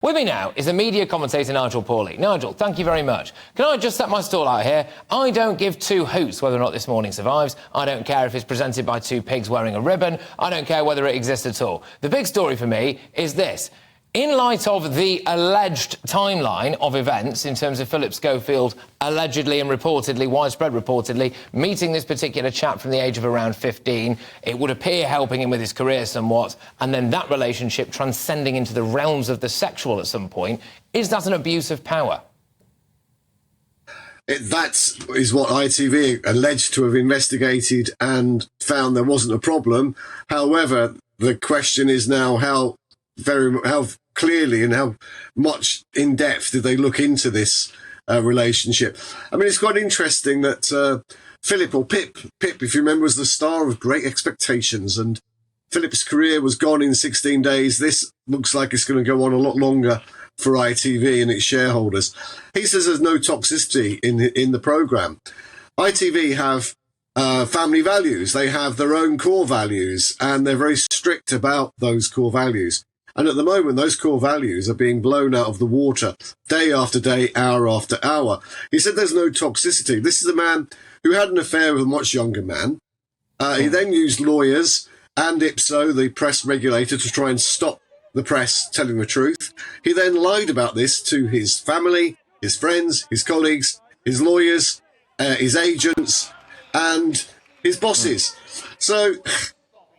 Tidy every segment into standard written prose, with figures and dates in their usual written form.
With me now is the media commentator Nigel Pauley. Nigel, thank you very much. Can I just set my stall out here? I don't give two hoots whether or not This Morning survives. I don't care if it's presented by two pigs wearing a ribbon. I don't care whether it exists at all. The big story for me is this. In light of the alleged timeline of events in terms of Phillip Schofield allegedly and reportedly, widespread reportedly, meeting this particular chap from the age of around 15, it would appear helping him with his career somewhat, and then that relationship transcending into the realms of the sexual at some point, is that an abuse of power? That is what ITV alleged to have investigated and found there wasn't a problem. However, the question is now how clearly and how much in depth did they look into this relationship. I mean, it's quite interesting that Philip, or Pip, if you remember, was the star of Great Expectations, and Philip's career was gone in 16 days. This looks like it's going to go on a lot longer for ITV and its shareholders. He says there's no toxicity in the programme. ITV have family values. They have their own core values, and they're very strict about those core values. And at the moment, those core values are being blown out of the water day after day, hour after hour. He said there's no toxicity. This is a man who had an affair with a much younger man. He then used lawyers and IPSO, the press regulator, to try and stop the press telling the truth. He then lied about this to his family, his friends, his colleagues, his lawyers, his agents, and his bosses. So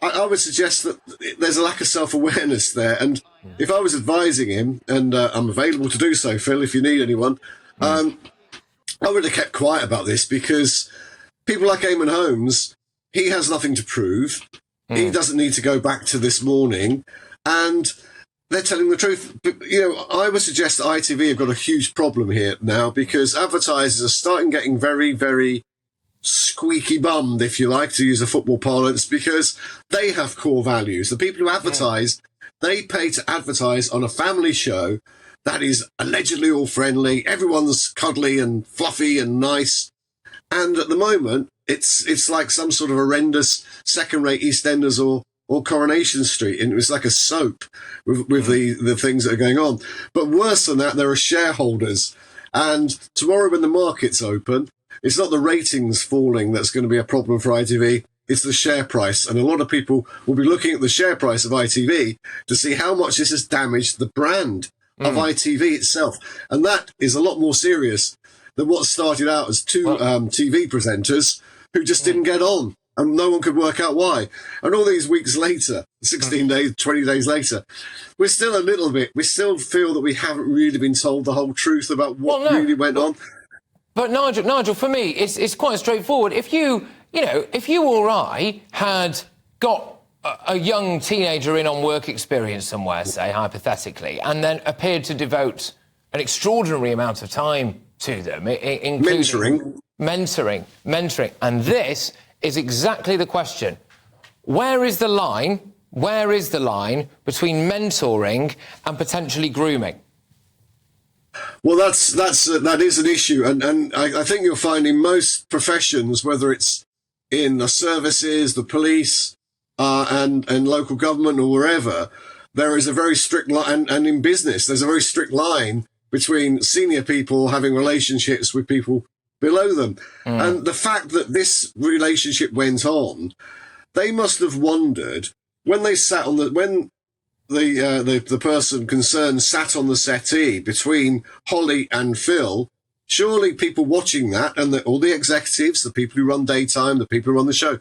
I would suggest that there's a lack of self-awareness there. And if I was advising him, and I'm available to do so, Phil, if you need anyone, I would have kept quiet about this, because people like Eamon Holmes, he has nothing to prove. He doesn't need to go back to This Morning, and they're telling the truth. But, I would suggest that ITV have got a huge problem here now, because advertisers are starting getting very, very squeaky bummed, if you like, to use a football parlance, because they have core values. The people who advertise, they pay to advertise on a family show that is allegedly all friendly. Everyone's cuddly and fluffy and nice. And at the moment, it's like some sort of horrendous second-rate EastEnders or Coronation Street. And it's like a soap with the things that are going on. But worse than that, there are shareholders. And tomorrow when the markets open, it's not the ratings falling that's going to be a problem for ITV, it's the share price. And a lot of people will be looking at the share price of ITV to see how much this has damaged the brand of ITV itself. And that is a lot more serious than what started out as two TV presenters who just didn't get on. And no one could work out why. And all these weeks later, 16 days, 20 days later, we still feel that we haven't really been told the whole truth about what really went on. But Nigel, for me, it's quite straightforward. If you or I had got a young teenager in on work experience somewhere, say, hypothetically, and then appeared to devote an extraordinary amount of time to them, including mentoring, and this is exactly the question. Where is the line between mentoring and potentially grooming? Well, that is an issue, and I think you'll find in most professions, whether it's in the services, the police, and local government or wherever, there is a very strict line, and in business, there's a very strict line between senior people having relationships with people below them. And the fact that this relationship went on, they must have wondered when they sat on the person concerned sat on the settee between Holly and Phil. Surely people watching that, and all the executives, the people who run daytime, the people who run the show,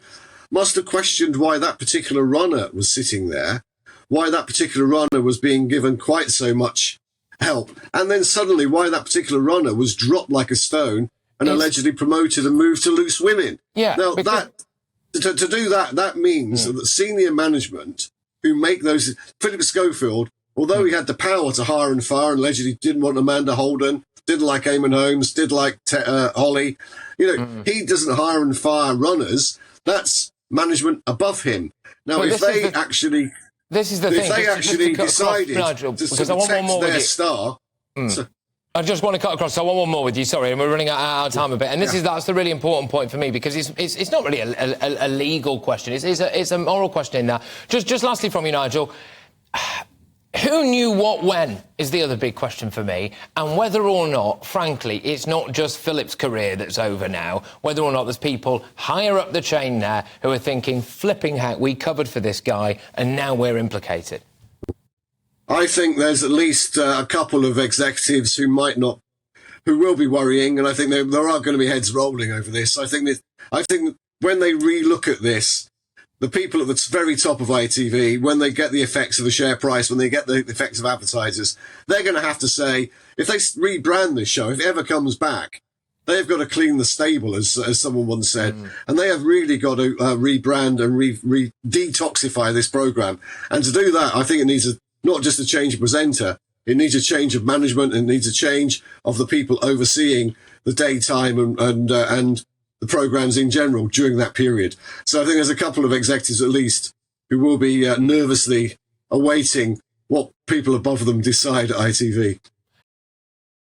must have questioned why that particular runner was sitting there, why that particular runner was being given quite so much help, and then suddenly why that particular runner was dropped like a stone and allegedly promoted and moved to Loose Women. Yeah. Now, to do that means that the senior management who make those... Phillip Schofield, although he had the power to hire and fire and allegedly didn't want Amanda Holden, didn't like Eamon Holmes, did like Holly, he doesn't hire and fire runners. That's management above him. Now, if they actually... This is the thing. If they actually decided to protect their star... I just want to cut across, so I want one more with you, sorry, and we're running out of time a bit. And that's the really important point for me, because it's not really a legal question. It's a moral question in that. Just lastly from you, Nigel, Who knew what when is the other big question for me, and whether or not, frankly, it's not just Phillip's career that's over now, whether or not there's people higher up the chain there who are thinking, flipping heck, we covered for this guy and now we're implicated. I think there's at least a couple of executives who will be worrying, and I think there are going to be heads rolling over this. I think when they re-look at this, the people at the very top of ITV, when they get the effects of the share price, when they get the effects of advertisers, they're going to have to say, if they rebrand this show, if it ever comes back, they've got to clean the stable, as someone once said. And they have really got to rebrand and detoxify this programme. And to do that, I think it needs not just a change of presenter, it needs a change of management, it needs a change of the people overseeing the daytime and the programmes in general during that period. So I think there's a couple of executives at least who will be nervously awaiting what people above them decide at ITV.